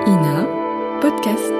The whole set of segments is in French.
INA Podcast.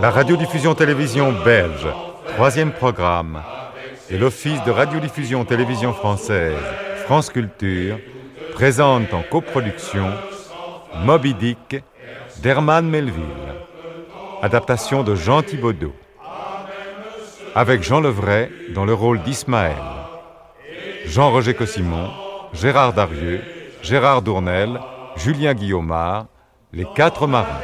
La radiodiffusion télévision belge, 3e programme, et l'Office de radiodiffusion télévision française, France Culture, présentent en coproduction Moby Dick d'Herman Melville, adaptation de Jean Thibaudot, avec Jean Levray dans le rôle d'Ismaël, Jean-Roger Cossimon, Gérard Darieux, Gérard Dournel, Julien Guillaumard, les 4 marins.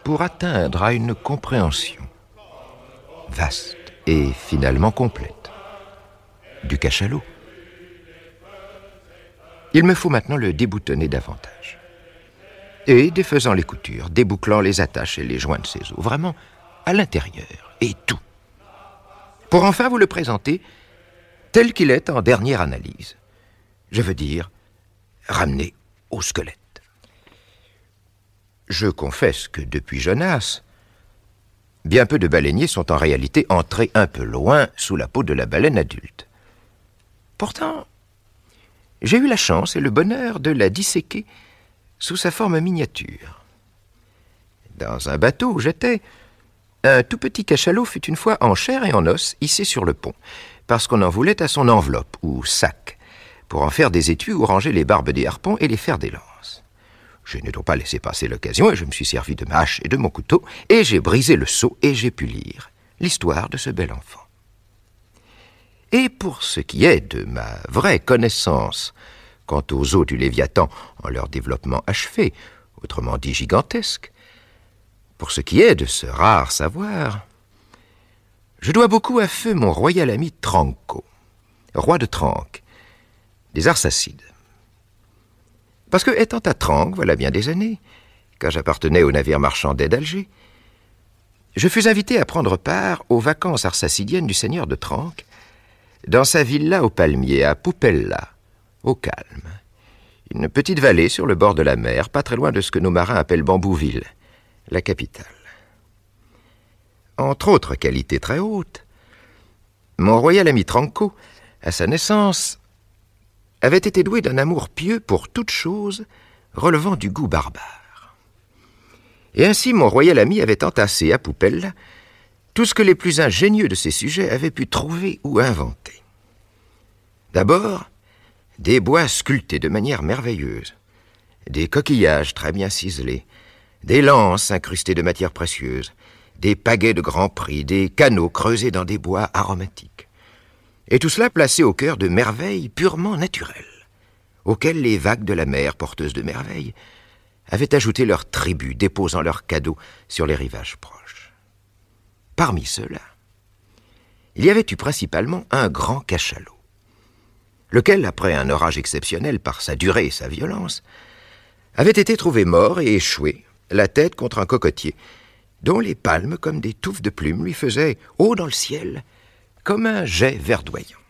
Pour atteindre à une compréhension vaste et finalement complète du cachalot, il me faut maintenant le déboutonner davantage. Et défaisant les coutures, débouclant les attaches et les joints de ses os, vraiment à l'intérieur, et tout. Pour enfin vous le présenter tel qu'il est en dernière analyse. Je veux dire, ramené au squelette. Je confesse que depuis Jonas, bien peu de baleiniers sont en réalité entrés un peu loin sous la peau de la baleine adulte. Pourtant, j'ai eu la chance et le bonheur de la disséquer sous sa forme miniature. Dans un bateau où j'étais, un tout petit cachalot fut une fois en chair et en os hissé sur le pont, parce qu'on en voulait à son enveloppe ou sac, pour en faire des étuis où ranger les barbes des harpons et les fers des lances. Je n'ai donc pas laissé passer l'occasion et je me suis servi de ma hache et de mon couteau et j'ai brisé le seau et j'ai pu lire l'histoire de ce bel enfant. Et pour ce qui est de ma vraie connaissance quant aux os du Léviathan en leur développement achevé, autrement dit gigantesque, pour ce qui est de ce rare savoir, je dois beaucoup à feu mon royal ami Tranco, roi de Tranque, des Arsacides. Parce que, étant à Tranque, voilà bien des années, quand j'appartenais au navire marchand d'Alger, je fus invité à prendre part aux vacances arsacidiennes du seigneur de Tranque, dans sa villa aux palmiers, à Poupella, au calme. Une petite vallée sur le bord de la mer, pas très loin de ce que nos marins appellent Bambouville, la capitale. Entre autres qualités très hautes, mon royal ami Tranco, à sa naissance, avait été doué d'un amour pieux pour toute chose relevant du goût barbare. Et ainsi mon royal ami avait entassé à Poupella tout ce que les plus ingénieux de ses sujets avaient pu trouver ou inventer. D'abord, des bois sculptés de manière merveilleuse, des coquillages très bien ciselés, des lances incrustées de matières précieuses, des pagaies de grand prix, des canaux creusés dans des bois aromatiques. Et tout cela placé au cœur de merveilles purement naturelles, auxquelles les vagues de la mer, porteuses de merveilles, avaient ajouté leur tribut, déposant leurs cadeaux sur les rivages proches. Parmi ceux-là, il y avait eu principalement un grand cachalot, lequel, après un orage exceptionnel par sa durée et sa violence, avait été trouvé mort et échoué, la tête contre un cocotier, dont les palmes, comme des touffes de plumes, lui faisaient, haut dans le ciel, comme un jet verdoyant.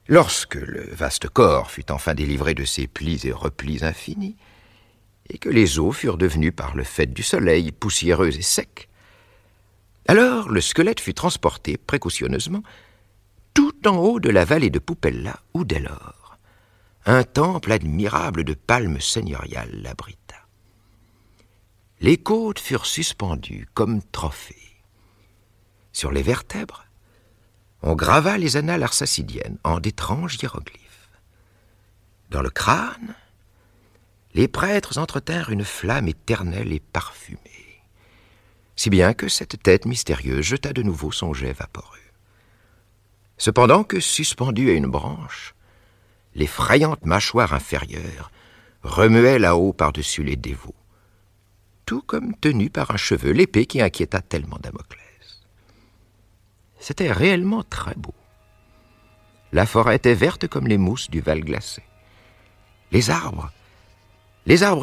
Lorsque le vaste corps fut enfin délivré de ses plis et replis infinis, et que les os furent devenus, par le fait du soleil, poussiéreux et secs, alors le squelette fut transporté précautionneusement tout en haut de la vallée de Poupella, où dès lors un temple admirable de palmes seigneuriales l'abrita. Les côtes furent suspendues comme trophées. Sur les vertèbres, on grava les annales arsacidiennes en d'étranges hiéroglyphes. Dans le crâne, les prêtres entretinrent une flamme éternelle et parfumée, si bien que cette tête mystérieuse jeta de nouveau son jet vaporeux. Cependant que, suspendue à une branche, l'effrayante mâchoire inférieure remuait là-haut par-dessus les dévots, tout comme tenue par un cheveu l'épée qui inquiéta tellement Damoclès. C'était réellement très beau. La forêt était verte comme les mousses du Val glacé. Les arbres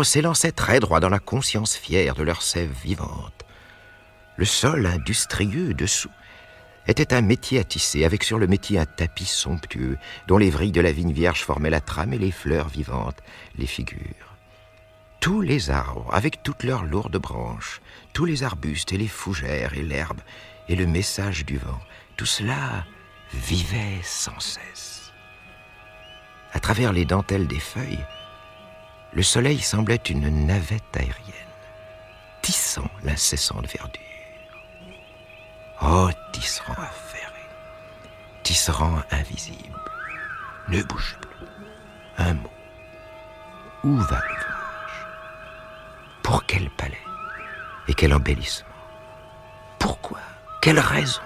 s'élançaient très droit dans la conscience fière de leur sève vivante. Le sol industrieux dessous était un métier à tisser, avec sur le métier un tapis somptueux, dont les vrilles de la vigne vierge formaient la trame et les fleurs vivantes, les figures. Tous les arbres, avec toutes leurs lourdes branches, tous les arbustes et les fougères et l'herbe et le message du vent, tout cela vivait sans cesse. À travers les dentelles des feuilles, le soleil semblait une navette aérienne, tissant l'incessante verdure. Oh, tisserand affairé, tisserand invisible, ne bouge plus, un mot. Où va l'ouvrage? Pour quel palais et quel embellissement? Pourquoi? Quelle raison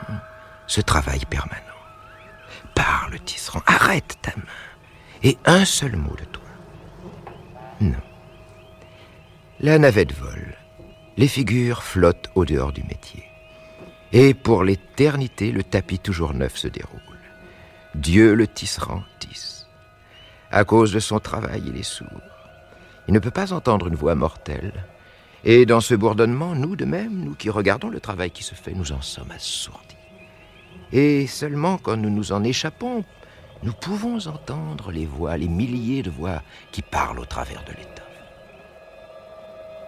ce travail permanent? Parle, tisserand, arrête ta main, et un seul mot de toi. Non. La navette vole, les figures flottent au dehors du métier. Et pour l'éternité, le tapis toujours neuf se déroule. Dieu le tisserand tisse. À cause de son travail, il est sourd. Il ne peut pas entendre une voix mortelle. Et dans ce bourdonnement, nous de même, nous qui regardons le travail qui se fait, nous en sommes assourdis. Et seulement quand nous nous en échappons, nous pouvons entendre les voix, les milliers de voix qui parlent au travers de l'étoffe.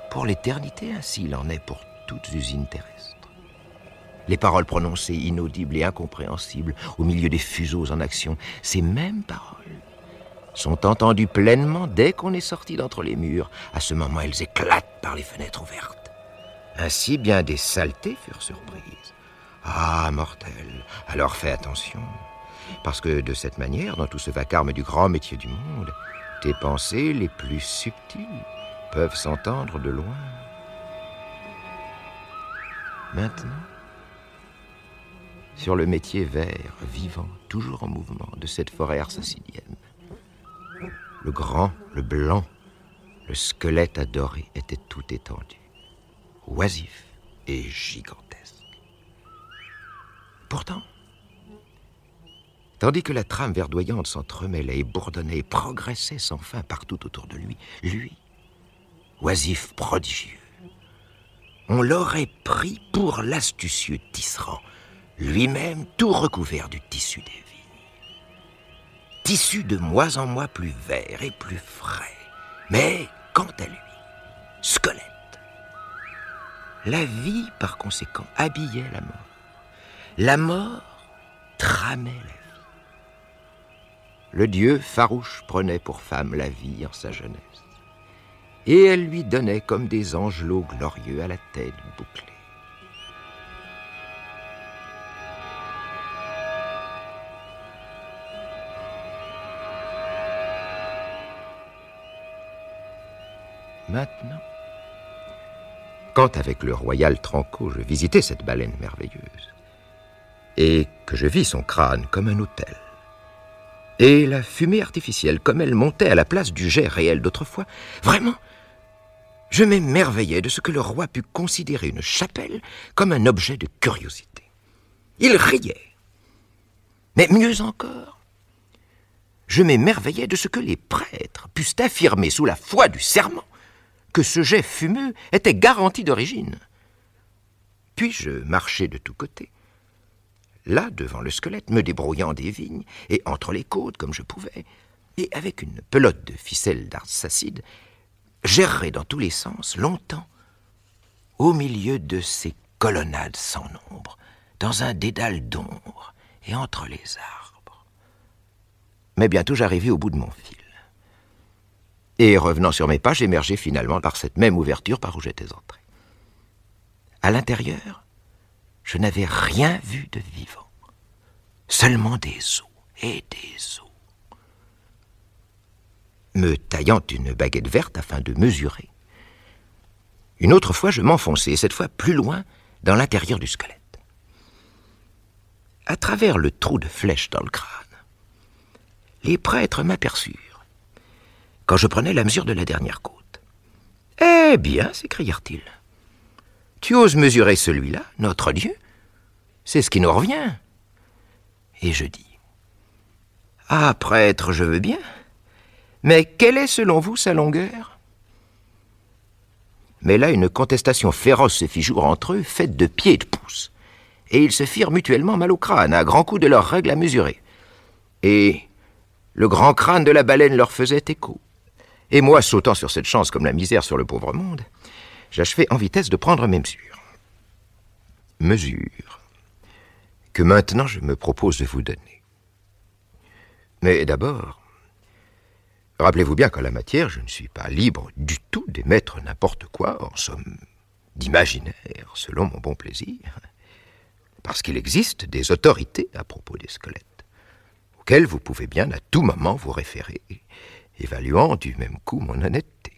Pour l'éternité, ainsi il en est pour toute usine terrestre. Les paroles prononcées, inaudibles et incompréhensibles, au milieu des fuseaux en action, ces mêmes paroles sont entendues pleinement dès qu'on est sorti d'entre les murs. À ce moment, elles éclatent par les fenêtres ouvertes. Ainsi, bien des saletés furent surprises. Ah, mortel, alors fais attention, parce que de cette manière, dans tout ce vacarme du grand métier du monde, tes pensées les plus subtiles peuvent s'entendre de loin. Maintenant, sur le métier vert, vivant, toujours en mouvement de cette forêt arsacilienne, le grand, le blanc, le squelette adoré était tout étendu, oisif et gigantesque. Pourtant, tandis que la trame verdoyante s'entremêlait et bourdonnait et progressait sans fin partout autour de lui, lui, oisif prodigieux, on l'aurait pris pour l'astucieux tisserand, lui-même tout recouvert du tissu des vignes. Tissu de mois en mois plus vert et plus frais, mais quant à lui, squelette. La vie, par conséquent, habillait la mort. La mort tramait la vie. Le dieu farouche prenait pour femme la vie en sa jeunesse, et elle lui donnait comme des angelots glorieux à la tête bouclée. Maintenant, quand avec le royal Tranco je visitais cette baleine merveilleuse, et que je vis son crâne comme un autel, et la fumée artificielle comme elle montait à la place du jet réel d'autrefois, vraiment, je m'émerveillais de ce que le roi put considérer une chapelle comme un objet de curiosité. Il riait. Mais mieux encore, je m'émerveillais de ce que les prêtres pussent affirmer sous la foi du serment que ce jet fumeux était garanti d'origine. Puis je marchais de tous côtés, là devant le squelette, me débrouillant des vignes, et entre les côtes comme je pouvais, et avec une pelote de ficelle d'arsacide, j'errais dans tous les sens longtemps, au milieu de ces colonnades sans nombre, dans un dédale d'ombre et entre les arbres. Mais bientôt j'arrivai au bout de mon fil. Et revenant sur mes pas, j'émergeai finalement par cette même ouverture par où j'étais entré. À l'intérieur, je n'avais rien vu de vivant, seulement des os et des os. Me taillant une baguette verte afin de mesurer. Une autre fois, je m'enfonçai, cette fois plus loin, dans l'intérieur du squelette. À travers le trou de flèche dans le crâne, les prêtres m'aperçurent quand je prenais la mesure de la dernière côte. « Eh bien, s'écrièrent-ils, tu oses mesurer celui-là, notre Dieu? C'est ce qui nous revient. » Et je dis, « Ah, prêtre, je veux bien, mais quelle est selon vous sa longueur ?» Mais là, une contestation féroce se fit jour entre eux, faite de pieds et de pouces. Et ils se firent mutuellement mal au crâne, à grands coups de leurs règles à mesurer. Et le grand crâne de la baleine leur faisait écho. Et moi, sautant sur cette chance comme la misère sur le pauvre monde, j'achevai en vitesse de prendre mes mesures. Mesures que maintenant je me propose de vous donner. Mais d'abord, rappelez-vous bien qu'en la matière, je ne suis pas libre du tout d'émettre n'importe quoi, en somme d'imaginaire, selon mon bon plaisir, parce qu'il existe des autorités à propos des squelettes, auxquelles vous pouvez bien à tout moment vous référer, évaluant du même coup mon honnêteté.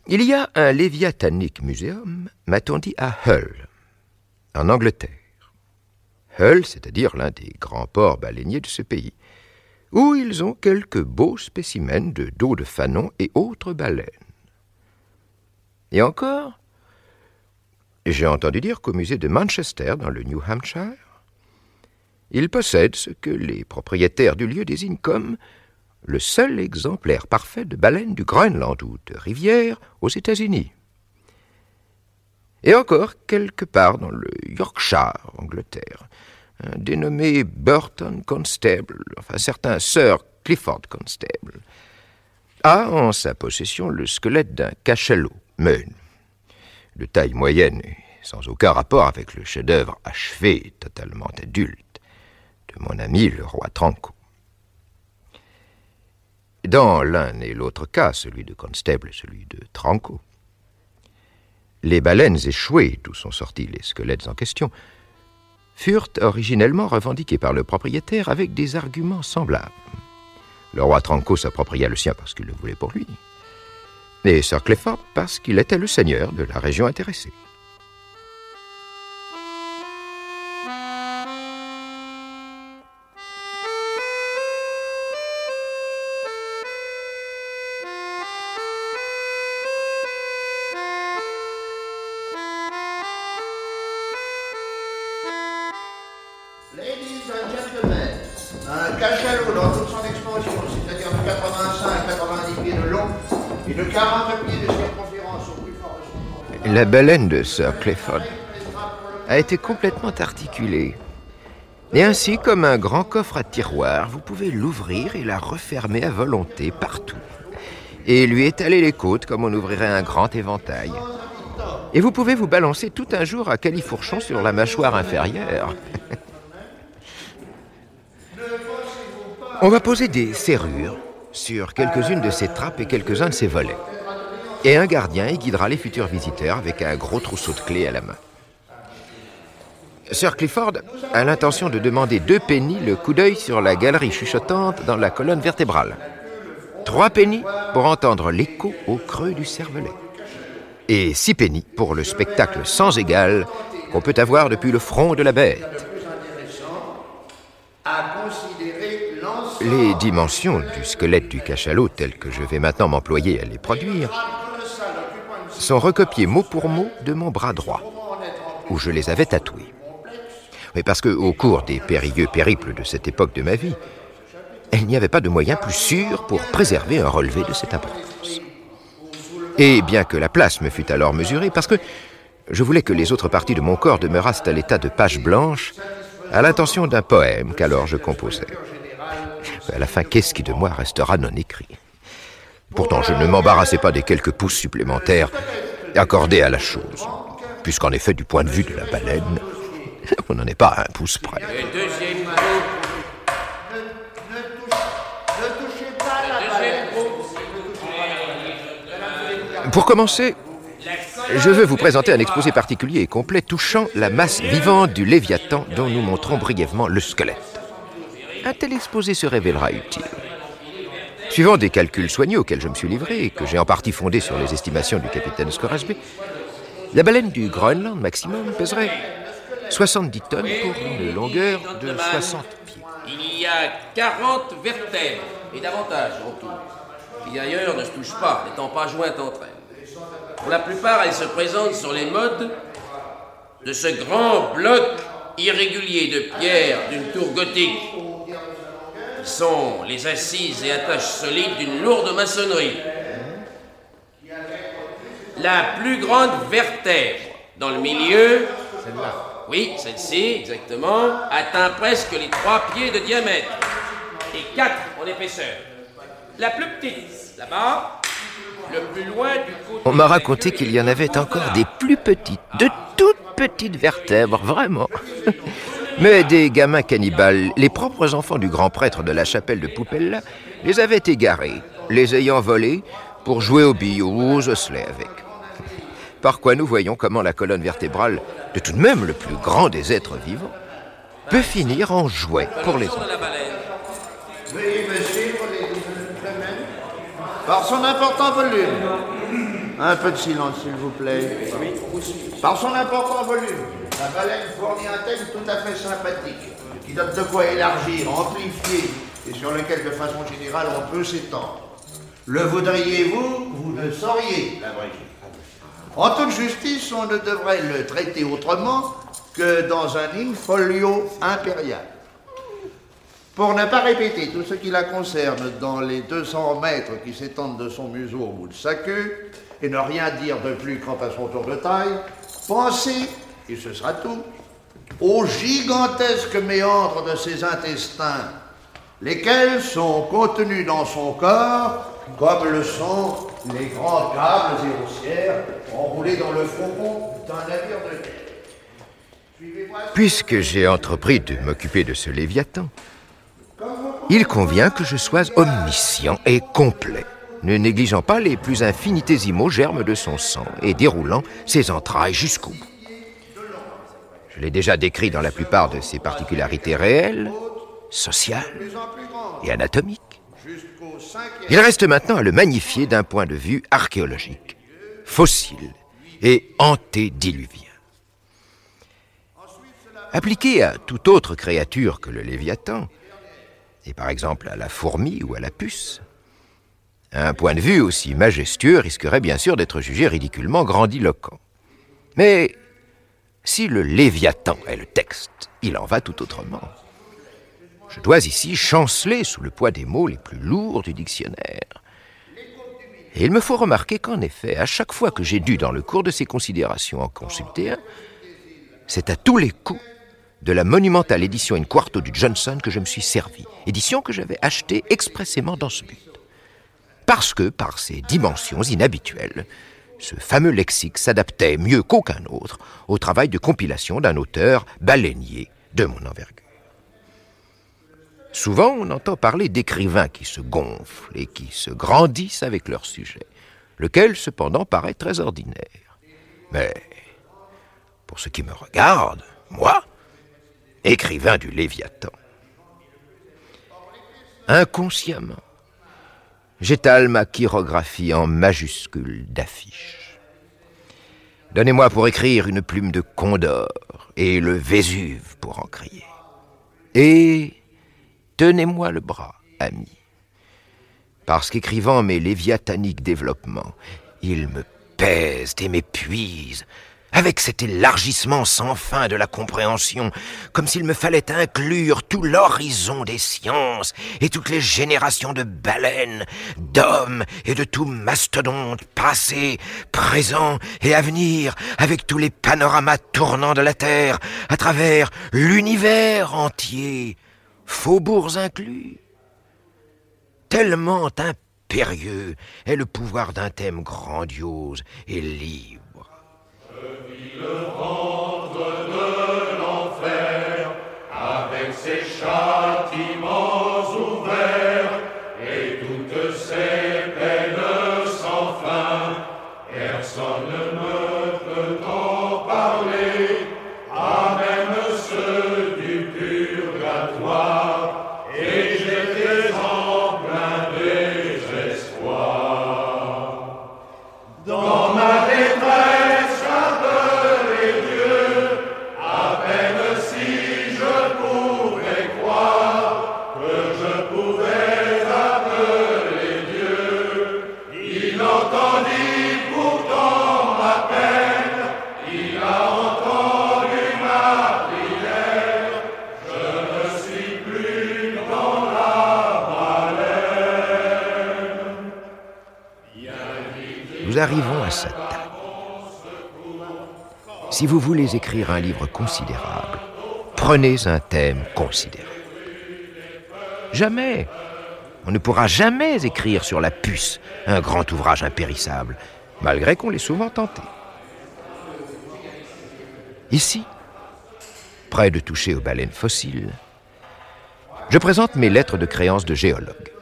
Il y a un Léviathanic Museum, m'a-t-on dit, à Hull, en Angleterre. Hull, c'est-à-dire l'un des grands ports baleiniers de ce pays, où ils ont quelques beaux spécimens de dos de fanon et autres baleines. Et encore, j'ai entendu dire qu'au musée de Manchester, dans le New Hampshire, ils possèdent ce que les propriétaires du lieu désignent comme le seul exemplaire parfait de baleine du Groenland ou de rivière aux États-Unis. Et encore, quelque part dans le Yorkshire, Angleterre, un dénommé Burton Constable, enfin certain Sir Clifford Constable, a en sa possession le squelette d'un cachalot, mais de taille moyenne et sans aucun rapport avec le chef-d'œuvre achevé et totalement adulte de mon ami le roi Tranco. Dans l'un et l'autre cas, celui de Constable et celui de Tranco, les baleines échouées, d'où sont sortis les squelettes en question, furent originellement revendiqués par le propriétaire avec des arguments semblables. Le roi Tranco s'appropria le sien parce qu'il le voulait pour lui, et Sir Clifford parce qu'il était le seigneur de la région intéressée. Ladies and gentlemen, un cachalot dans toute son expansion, c'est-à-dire de 85 à 90 pieds de long et de 40 pieds de circonférence au plus fort de son... La baleine de Sir Clifford a été complètement articulée. Et ainsi, comme un grand coffre à tiroir, vous pouvez l'ouvrir et la refermer à volonté partout. Et lui étaler les côtes comme on ouvrirait un grand éventail. Et vous pouvez vous balancer tout un jour à califourchon sur la mâchoire inférieure. On va poser des serrures sur quelques-unes de ses trappes et quelques-uns de ses volets. Et un gardien y guidera les futurs visiteurs avec un gros trousseau de clés à la main. Sir Clifford a l'intention de demander 2 pennies le coup d'œil sur la galerie chuchotante dans la colonne vertébrale. 3 pennies pour entendre l'écho au creux du cervelet. Et 6 pennies pour le spectacle sans égal qu'on peut avoir depuis le front de la bête. Les dimensions du squelette du cachalot, telles que je vais maintenant m'employer à les produire, sont recopiées mot pour mot de mon bras droit, où je les avais tatouées. Mais parce qu'au cours des périlleux périples de cette époque de ma vie, il n'y avait pas de moyen plus sûr pour préserver un relevé de cette importance. Et bien que la place me fût alors mesurée, parce que je voulais que les autres parties de mon corps demeurassent à l'état de page blanche, à l'intention d'un poème qu'alors je composais. À la fin, qu'est-ce qui de moi restera non écrit? Pourtant, je ne m'embarrassais pas des quelques pouces supplémentaires accordés à la chose, puisqu'en effet, du point de vue de la baleine, on n'en est pas à un pouce près. Pour commencer, je veux vous présenter un exposé particulier et complet touchant la masse vivante du Léviathan dont nous montrons brièvement le squelette. Un tel exposé se révélera utile. Suivant des calculs soigneux auxquels je me suis livré, et que j'ai en partie fondés sur les estimations du capitaine Scoresby, la baleine du Groenland maximum pèserait 70 tonnes pour une longueur de 60 pieds. Il y a 40 vertèbres, et davantage en tout, qui d'ailleurs ne se touchent pas, n'étant pas jointes entre elles. Pour la plupart, elles se présentent sur les modes de ce grand bloc irrégulier de pierre d'une tour gothique, qui sont les assises et attaches solides d'une lourde maçonnerie. La plus grande vertèbre dans le milieu, Celle-là. oui, celle-ci, exactement, atteint presque les 3 pieds de diamètre et 4 en épaisseur. La plus petite, là-bas, le plus loin du côté... On m'a raconté qu'il y en avait encore des plus petites, de toutes petites vertèbres, vraiment. Mais des gamins cannibales, les propres enfants du grand prêtre de la chapelle de Poupella, les avaient égarés, les ayant volés pour jouer aux billes ou aux osselets avec. Par quoi nous voyons comment la colonne vertébrale de tout de même le plus grand des êtres vivants peut finir en jouet pour les enfants. Veuillez me suivre, les gentlemen. Par son important volume. Un peu de silence, s'il vous plaît. Par son important volume, la baleine fournit un thème tout à fait sympathique, qui donne de quoi élargir, amplifier, et sur lequel, de façon générale, on peut s'étendre. Le voudriez-vous, vous ne sauriez l'abréger. En toute justice, on ne devrait le traiter autrement que dans un in-folio impérial. Pour ne pas répéter tout ce qui la concerne dans les 200 mètres qui s'étendent de son museau au bout de sa queue, et ne rien dire de plus quant à son tour de taille, pensez, et ce sera tout, aux gigantesques méandres de ses intestins, lesquels sont contenus dans son corps, comme le sont les grands câbles et haussières enroulés dans le fond d'un navire de guerre. Puisque j'ai entrepris de m'occuper de ce Léviathan, il convient que je sois omniscient et complet, ne négligeant pas les plus infinitésimaux germes de son sang et déroulant ses entrailles jusqu'au bout. Je l'ai déjà décrit dans la plupart de ses particularités réelles, sociales et anatomiques. Il reste maintenant à le magnifier d'un point de vue archéologique, fossile et antédiluvien. Appliqué à toute autre créature que le Léviathan, et par exemple à la fourmi ou à la puce, un point de vue aussi majestueux risquerait bien sûr d'être jugé ridiculement grandiloquent. Mais si le Léviathan est le texte, il en va tout autrement. Je dois ici chanceler sous le poids des mots les plus lourds du dictionnaire. Et il me faut remarquer qu'en effet, à chaque fois que j'ai dû, dans le cours de ces considérations, en consulter un, c'est à tous les coups de la monumentale édition in quarto du Johnson que je me suis servi, édition que j'avais achetée expressément dans ce but. Parce que, par ses dimensions inhabituelles, ce fameux lexique s'adaptait mieux qu'aucun autre au travail de compilation d'un auteur baleinier de mon envergure. Souvent, on entend parler d'écrivains qui se gonflent et qui se grandissent avec leur sujet, lequel, cependant, paraît très ordinaire. Mais, pour ce qui me regarde, moi, écrivain du Léviathan, inconsciemment, j'étale ma chirographie en majuscules d'affiches. Donnez-moi pour écrire une plume de Condor et le Vésuve pour en crier. Et tenez-moi le bras, ami, parce qu'écrivant mes léviathaniques développements, ils me pèsent et m'épuisent, avec cet élargissement sans fin de la compréhension, comme s'il me fallait inclure tout l'horizon des sciences et toutes les générations de baleines, d'hommes et de tout mastodonte, passé, présent et à venir, avec tous les panoramas tournants de la Terre, à travers l'univers entier, faubourgs inclus. Tellement impérieux est le pouvoir d'un thème grandiose et libre. Le ventre de l'enfer, avec ses châtiments ouverts et toutes ses peines sans fin, personne ne peut en parler, à même ceux du purgatoire, et j'étais en plein délire. nous arrivons à sa table. Si vous voulez écrire un livre considérable, prenez un thème considérable. Jamais, on ne pourra jamais écrire sur la puce un grand ouvrage impérissable, malgré qu'on l'ait souvent tenté. Ici, près de toucher aux baleines fossiles, je présente mes lettres de créance de géologue,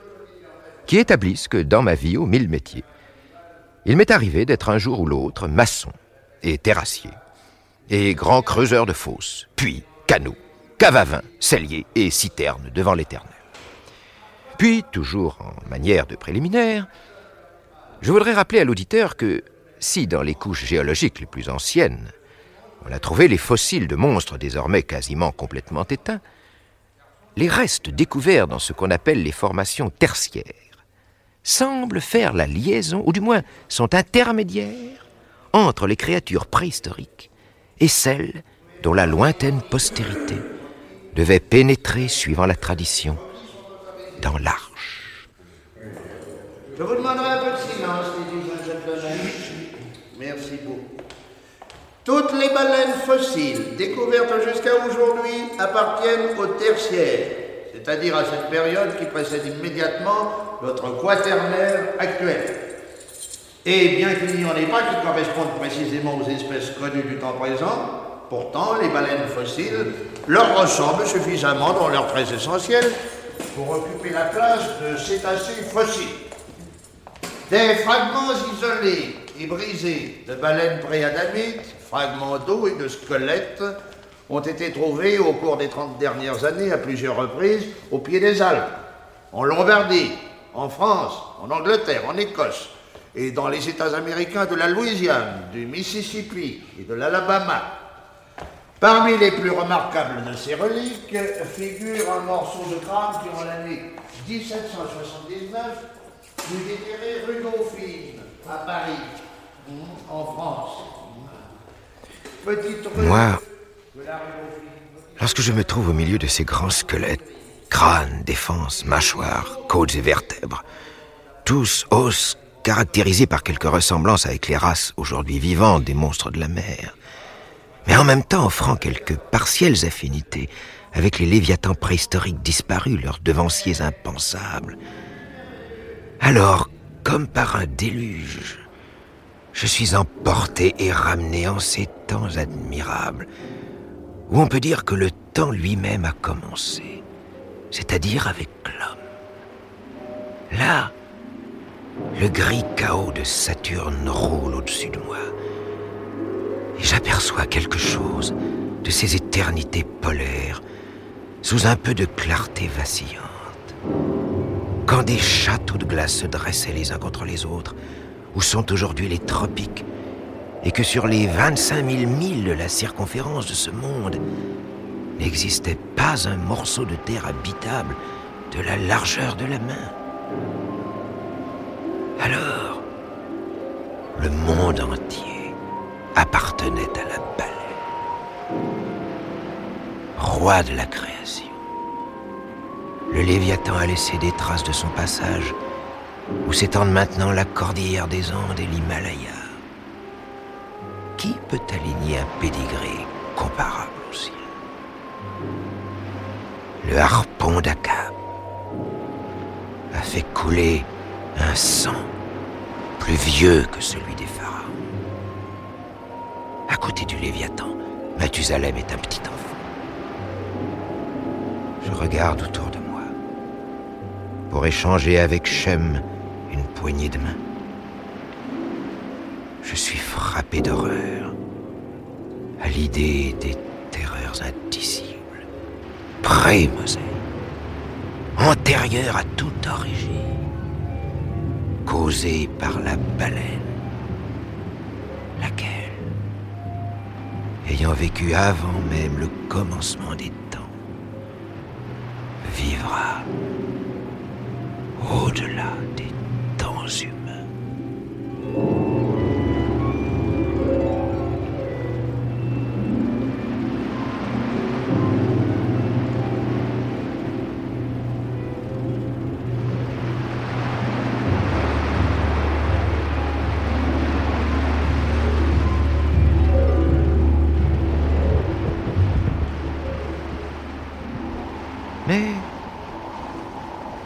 qui établissent que dans ma vie aux 1000 métiers, il m'est arrivé d'être un jour ou l'autre maçon et terrassier, et grand creuseur de fosses, puits, canaux, cave à vin, cellier et citerne devant l'Éternel. Puis, toujours en manière de préliminaire, je voudrais rappeler à l'auditeur que, si dans les couches géologiques les plus anciennes, on a trouvé les fossiles de monstres désormais quasiment complètement éteints, les restes découverts dans ce qu'on appelle les formations tertiaires semblent faire la liaison, ou du moins sont intermédiaires, entre les créatures préhistoriques et celles dont la lointaine postérité devait pénétrer, suivant la tradition, dans l'arche. Je vous demanderai un peu de silence, ladies and gentlemen. Merci beaucoup. Toutes les baleines fossiles découvertes jusqu'à aujourd'hui appartiennent au tertiaire, c'est-à-dire à cette période qui précède immédiatement notre quaternaire actuel. Et bien qu'il n'y en ait pas qui correspondent précisément aux espèces connues du temps présent, pourtant les baleines fossiles leur ressemblent suffisamment dans leurs traits essentiels pour occuper la place de cétacés fossiles. Des fragments isolés et brisés de baleines préadamites, fragments d'eau et de squelettes ont été trouvés au cours des 30 dernières années à plusieurs reprises au pied des Alpes, en Lombardie, en France, en Angleterre, en Écosse et dans les États américains de la Louisiane, du Mississippi et de l'Alabama. Parmi les plus remarquables de ces reliques figure un morceau de crâne qui, en l'année 1779, fut déterré rue Dauphine, à Paris, en France. Petite rue Moi, de la rue Dauphine. lorsque je me trouve au milieu de ces grands squelettes, crânes, défenses, mâchoires, côtes et vertèbres, tous os caractérisés par quelque ressemblance avec les races aujourd'hui vivantes des monstres de la mer, mais en même temps offrant quelques partielles affinités avec les léviathans préhistoriques disparus, leurs devanciers impensables. Alors, comme par un déluge, je suis emporté et ramené en ces temps admirables, où on peut dire que le temps lui-même a commencé, c'est-à-dire avec l'homme. Là, le gris chaos de Saturne roule au-dessus de moi, et j'aperçois quelque chose de ces éternités polaires sous un peu de clarté vacillante. Quand des châteaux de glace se dressaient les uns contre les autres, où sont aujourd'hui les tropiques, et que sur les 25 000 milles de la circonférence de ce monde, n'existait pas un morceau de terre habitable de la largeur de la main. Alors, le monde entier appartenait à la baleine, roi de la création. Le Léviathan a laissé des traces de son passage, où s'étendent maintenant la cordillère des Andes et l'Himalaya. Qui peut aligner un pédigré comparable au sien? Le harpon d'Akab a fait couler un sang plus vieux que celui des pharaons. À côté du Léviathan, Mathusalem est un petit enfant. Je regarde autour de moi pour échanger avec Shem une poignée de main. Je suis frappé d'horreur à l'idée des terreurs indicibles, pré-Mosée, antérieures à toute origine, causées par la baleine, laquelle, ayant vécu avant même le commencement des temps, vivra au-delà des temps humains.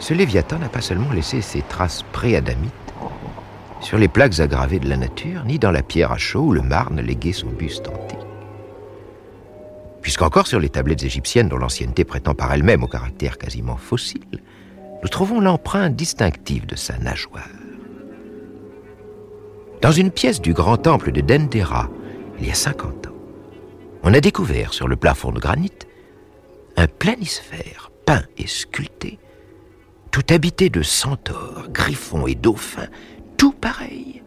ce Léviathan n'a pas seulement laissé ses traces pré-adamites sur les plaques aggravées de la nature, ni dans la pierre à chaux où le Marne léguait son buste antique. Puisqu'encore sur les tablettes égyptiennes dont l'ancienneté prétend par elle-même au caractère quasiment fossile, nous trouvons l'empreinte distinctive de sa nageoire. Dans une pièce du grand temple de Dendera, il y a 50 ans, on a découvert sur le plafond de granit un planisphère peint et sculpté, tout habité de centaures, griffons et dauphins, tout pareil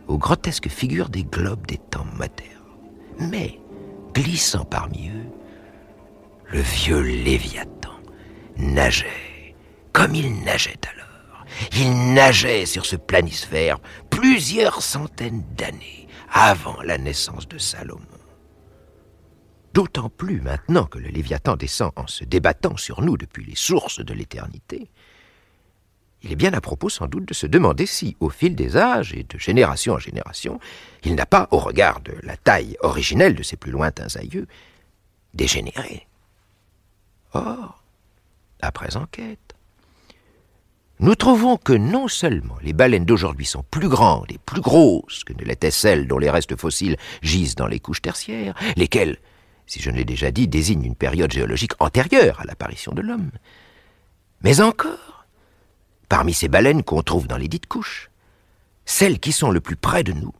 aux grotesques figures des globes des temps modernes. Mais, glissant parmi eux, le vieux Léviathan nageait comme il nageait alors. Il nageait sur ce planisphère plusieurs centaines d'années avant la naissance de Salomon. D'autant plus maintenant que le Léviathan descend en se débattant sur nous depuis les sources de l'éternité, il est bien à propos sans doute de se demander si, au fil des âges et de génération en génération, il n'a pas, au regard de la taille originelle de ses plus lointains aïeux, dégénéré. Or, après enquête, nous trouvons que non seulement les baleines d'aujourd'hui sont plus grandes et plus grosses que ne l'étaient celles dont les restes fossiles gisent dans les couches tertiaires, lesquelles, si je ne l'ai déjà dit, désignent une période géologique antérieure à l'apparition de l'homme, mais encore, parmi ces baleines qu'on trouve dans les dites couches, celles qui sont le plus près de nous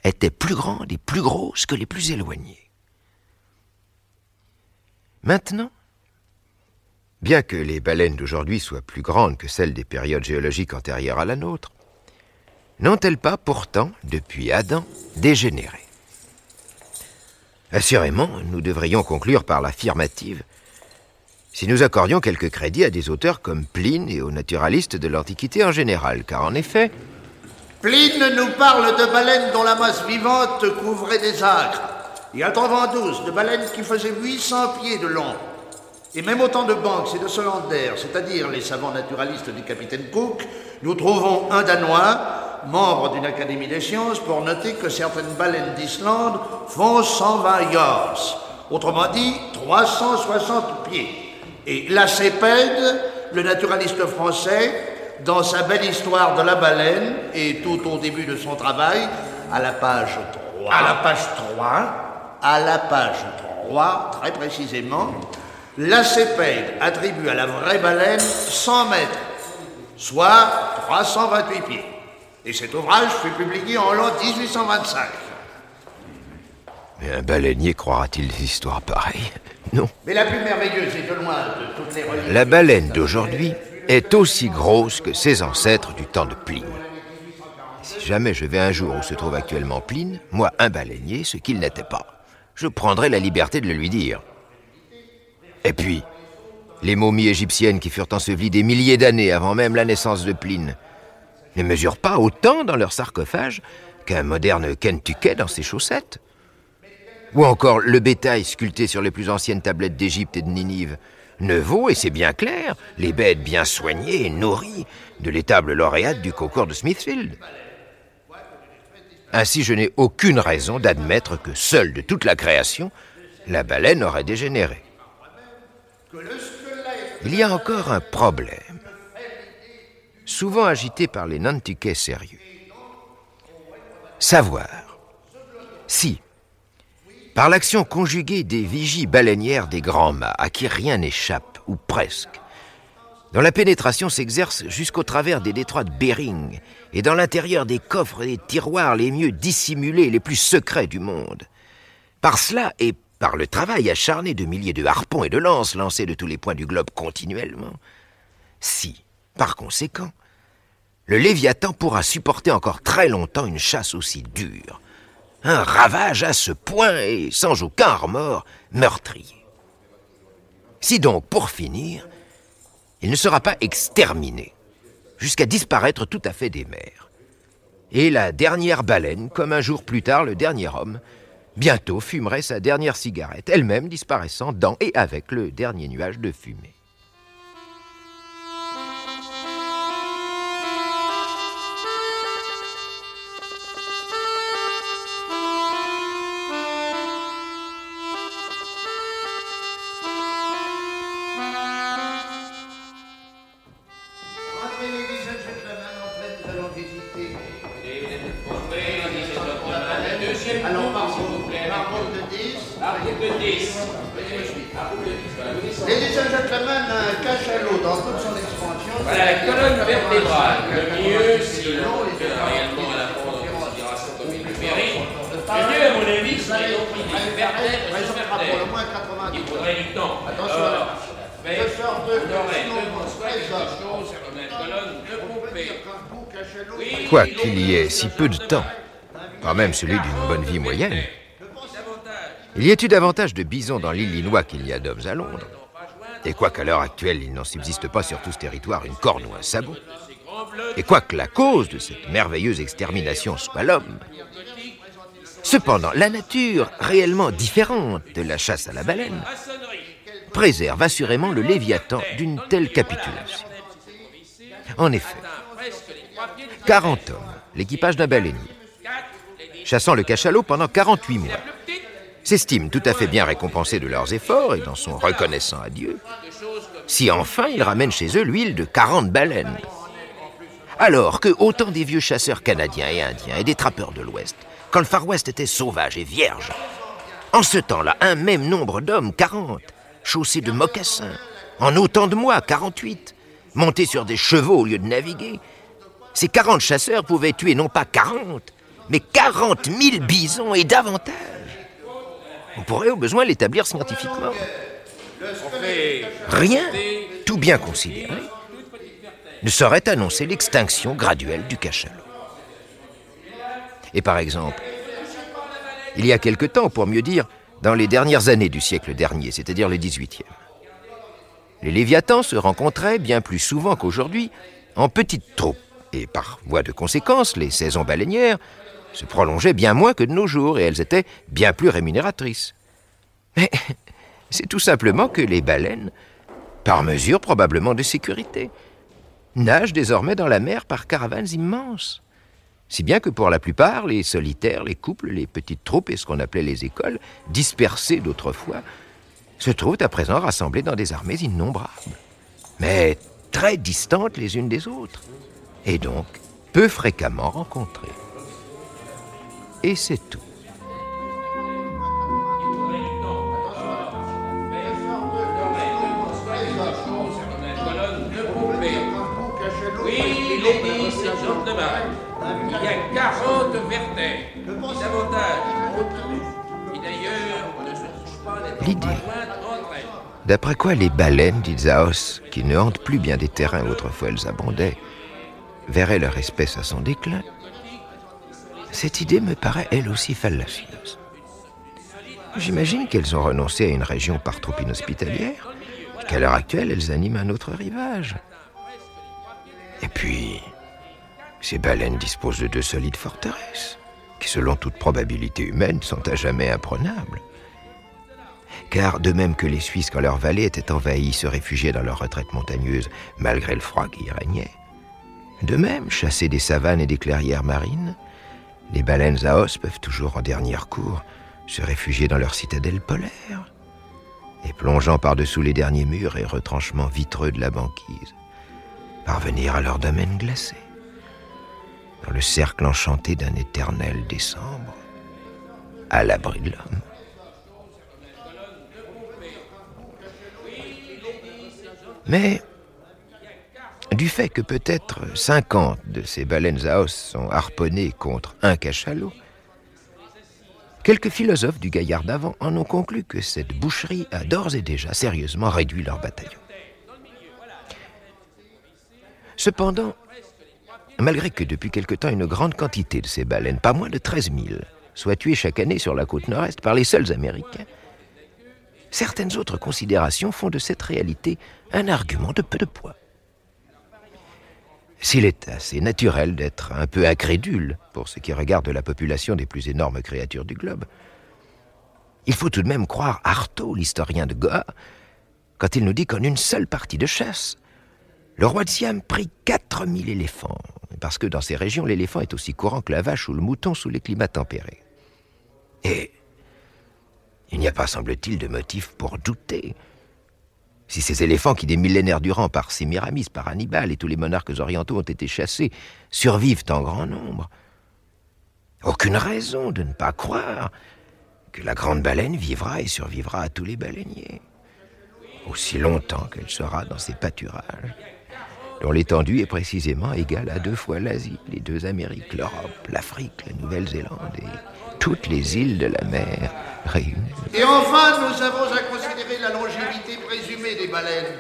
étaient plus grandes et plus grosses que les plus éloignées. Maintenant, bien que les baleines d'aujourd'hui soient plus grandes que celles des périodes géologiques antérieures à la nôtre, n'ont-elles pas pourtant, depuis Adam, dégénéré? Assurément, nous devrions conclure par l'affirmative si nous accordions quelque crédit à des auteurs comme Pline et aux naturalistes de l'Antiquité en général, car en effet... Pline nous parle de baleines dont la masse vivante couvrait des acres. Et à 92, de baleines qui faisaient 800 pieds de long. Et même autant de Banks et de Solander, c'est-à-dire les savants naturalistes du capitaine Cook, nous trouvons un Danois, membre d'une académie des sciences, pour noter que certaines baleines d'Islande font 120 yards, autrement dit 360 pieds. Et Lacépède, le naturaliste français, dans sa belle histoire de la baleine, et tout au début de son travail, à la page 3, très précisément, Lacépède attribue à la vraie baleine 100 mètres, soit 328 pieds. Et cet ouvrage fut publié en l'an 1825. Mais un baleinier croira-t-il des histoires pareilles? Non. Mais la plus merveilleuse et de loin de toutes les reliques... La baleine d'aujourd'hui est aussi grosse que ses ancêtres du temps de Pline. Si jamais je vais un jour où se trouve actuellement Pline, moi, un baleinier, ce qu'il n'était pas, je prendrai la liberté de le lui dire. Et puis, les momies égyptiennes qui furent ensevelies des milliers d'années avant même la naissance de Pline ne mesurent pas autant dans leur sarcophage qu'un moderne Kentucky dans ses chaussettes. Ou encore le bétail sculpté sur les plus anciennes tablettes d'Égypte et de Ninive ne vaut, et c'est bien clair, les bêtes bien soignées et nourries de l'étable lauréate du concours de Smithfield. Ainsi, je n'ai aucune raison d'admettre que seule de toute la création, la baleine aurait dégénéré. Il y a encore un problème, souvent agité par les Nantuckets sérieux. Savoir si, par l'action conjuguée des vigies baleinières des grands mâts, à qui rien n'échappe, ou presque, dont la pénétration s'exerce jusqu'au travers des détroits de Bering et dans l'intérieur des coffres et des tiroirs les mieux dissimulés et les plus secrets du monde, par cela et par le travail acharné de milliers de harpons et de lances lancés de tous les points du globe continuellement, si, par conséquent, le Léviathan pourra supporter encore très longtemps une chasse aussi dure, un ravage à ce point et sans aucun remords meurtrier. Si donc, pour finir, il ne sera pas exterminé, jusqu'à disparaître tout à fait des mers. Et la dernière baleine, comme un jour plus tard le dernier homme, bientôt fumerait sa dernière cigarette, elle-même disparaissant dans et avec le dernier nuage de fumée. allons visiter. Alors, Article 10. Article 10. Ladies and gentlemen, un cachalot dans toute son expansion. Voilà la colonne vertébrale. Le mieux, si l'on est réellement à la prendre en considération comme il le mérite, le mieux, à mon avis, serait donc des vertèbres sur pour le vertèbres. moins 90. Il faudrait du temps. Attention, Mais je sors de on aurait sinon, de soit quelque chose comme une colonne de poupée. Oui, Quoi qu'il y ait si peu de temps, pas même celui d'une bonne vie moyenne, il y ait eu davantage de bisons dans l'Illinois qu'il n'y a d'hommes à Londres. Et quoiqu'à l'heure actuelle, il n'en subsiste pas sur tout ce territoire une corne ou un sabot, et quoique la cause de cette merveilleuse extermination soit l'homme, cependant, la nature, réellement différente de la chasse à la baleine, préserve assurément le Léviathan d'une telle capitulation. En effet, 40 hommes, l'équipage d'un baleinier, chassant le cachalot pendant 48 mois, s'estiment tout à fait bien récompensés de leurs efforts et d'en sont reconnaissants à Dieu, si enfin ils ramènent chez eux l'huile de 40 baleines. Alors que autant des vieux chasseurs canadiens et indiens et des trappeurs de l'Ouest, quand le Far West était sauvage et vierge, en ce temps-là, un même nombre d'hommes, 40, chaussés de mocassins, en autant de mois, 48, montés sur des chevaux au lieu de naviguer, ces 40 chasseurs pouvaient tuer non pas 40, mais 40 000 bisons et davantage. On pourrait au besoin l'établir scientifiquement. Rien, tout bien considéré, ne saurait annoncer l'extinction graduelle du cachalot. Et par exemple, il y a quelque temps, pour mieux dire, dans les dernières années du siècle dernier, c'est-à-dire le 18e, les Léviathans se rencontraient bien plus souvent qu'aujourd'hui en petites troupes, et par voie de conséquence, les saisons baleinières se prolongeaient bien moins que de nos jours, et elles étaient bien plus rémunératrices. Mais c'est tout simplement que les baleines, par mesure probablement de sécurité, nagent désormais dans la mer par caravanes immenses. Si bien que pour la plupart, les solitaires, les couples, les petites troupes et ce qu'on appelait les écoles, dispersées d'autrefois, se trouvent à présent rassemblés dans des armées innombrables, mais très distantes les unes des autres, et donc peu fréquemment rencontrées. Et c'est tout. Oui, ladies and gentlemen, il y a 40 vertèbres, davantage. Et d'ailleurs, on ne se touche pas les L'idée, entre elles. d'après quoi les baleines d'Izaos, qui ne hantent plus bien des terrains où autrefois elles abondaient, verraient leur espèce à son déclin, cette idée me paraît elle aussi fallacieuse. J'imagine qu'elles ont renoncé à une région par trop inhospitalière, et qu'à l'heure actuelle, elles animent un autre rivage. Et puis, ces baleines disposent de 2 solides forteresses, qui, selon toute probabilité humaine, sont à jamais imprenables. Car, de même que les Suisses, quand leurs vallées étaient envahies, se réfugiaient dans leurs retraites montagneuses, malgré le froid qui y régnait, de même, chassés des savanes et des clairières marines, les baleines à os peuvent toujours, en dernier recours, se réfugier dans leur citadelle polaire, et plongeant par-dessous les derniers murs et retranchements vitreux de la banquise, parvenir à leur domaine glacé, dans le cercle enchanté d'un éternel décembre, à l'abri de l'homme. Mais, du fait que peut-être 50 de ces baleines à os sont harponnées contre un cachalot, quelques philosophes du gaillard d'avant en ont conclu que cette boucherie a d'ores et déjà sérieusement réduit leur bataillon. Cependant, malgré que depuis quelque temps une grande quantité de ces baleines, pas moins de 13 000, soient tuées chaque année sur la côte nord-est par les seuls Américains, certaines autres considérations font de cette réalité un argument de peu de poids. S'il est assez naturel d'être un peu incrédule pour ce qui regarde la population des plus énormes créatures du globe, il faut tout de même croire Artaud, l'historien de Goa, quand il nous dit qu'en une seule partie de chasse, le roi de Siam prit 4000 éléphants, parce que dans ces régions, l'éléphant est aussi courant que la vache ou le mouton sous les climats tempérés. Et il n'y a pas, semble-t-il, de motif pour douter Si ces éléphants qui, des millénaires durant, par Sémiramis, par Hannibal et tous les monarques orientaux ont été chassés, survivent en grand nombre, aucune raison de ne pas croire que la grande baleine vivra et survivra à tous les baleiniers, aussi longtemps qu'elle sera dans ces pâturages, dont l'étendue est précisément égale à 2 fois l'Asie, les 2 Amériques, l'Europe, l'Afrique, la Nouvelle-Zélande et toutes les îles de la mer réunies. Et enfin, nous avons à considérer la longévité présumée des baleines,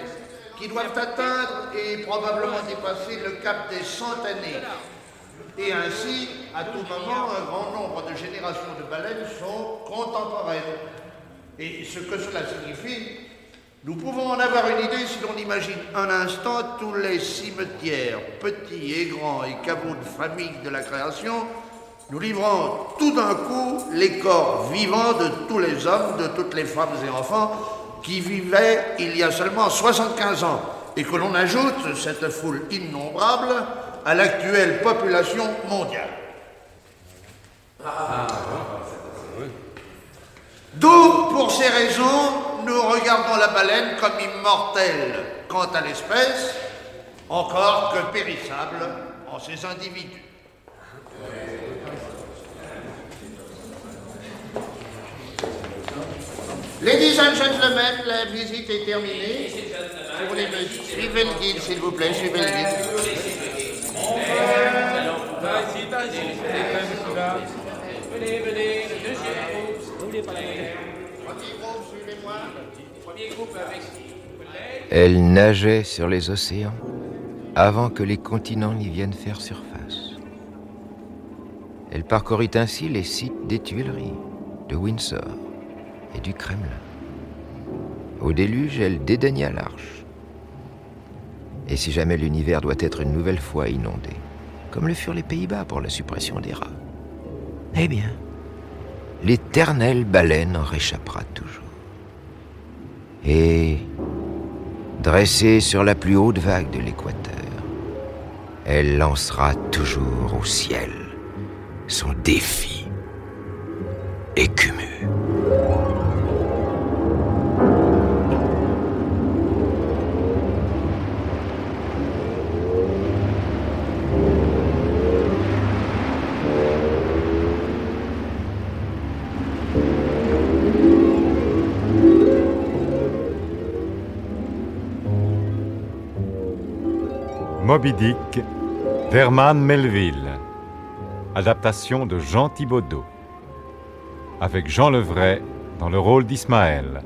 qui doivent atteindre et probablement dépasser le cap des 100 années. Et ainsi, à tout moment, un grand nombre de générations de baleines sont contemporaines. Et ce que cela signifie, nous pouvons en avoir une idée si l'on imagine un instant tous les cimetières, petits et grands, et caveaux de famille de la création, nous livrant tout d'un coup les corps vivants de tous les hommes, de toutes les femmes et enfants qui vivaient il y a seulement 75 ans, et que l'on ajoute cette foule innombrable à l'actuelle population mondiale. D'où, pour ces raisons, nous regardons la baleine comme immortelle quant à l'espèce, encore que périssable en ses individus. Ladies and gentlemen, la visite est terminée. Si vous voulez me suivez le guide, s'il vous plaît, suivez le guide. Venez, le deuxième groupe. Premier groupe, suivez-moi. Premier groupe avec Elle nageait sur les océans avant que les continents n'y viennent faire surface. Elle parcourut ainsi les sites des Tuileries, de Windsor et du Kremlin. Au déluge, elle dédaigna l'arche. Et si jamais l'univers doit être une nouvelle fois inondé, comme le furent les Pays-Bas pour la suppression des rats, eh bien, l'éternelle baleine en réchappera toujours. Et, dressée sur la plus haute vague de l'équateur, elle lancera toujours au ciel son défi écumeux. Moby Dick d'Herman Melville. Adaptation de Jean Thibaudot. Avec Jean Levray dans le rôle d'Ismaël.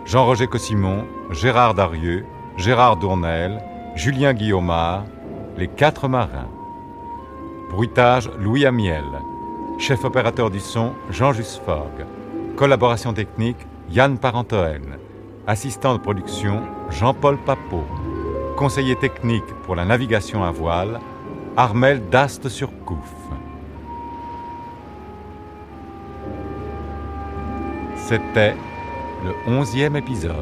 Jean-Roger Cossimon, Gérard Darieux, Gérard Dournel, Julien Guillaumard, les 4 marins. Bruitage Louis Amiel. Chef opérateur du son Jean-Just Fogg. Collaboration technique Yann Parentoen. Assistant de production Jean-Paul Papot. Conseiller technique pour la navigation à voile, Armel d'Ast-sur-Couffe. C'était le 11e épisode.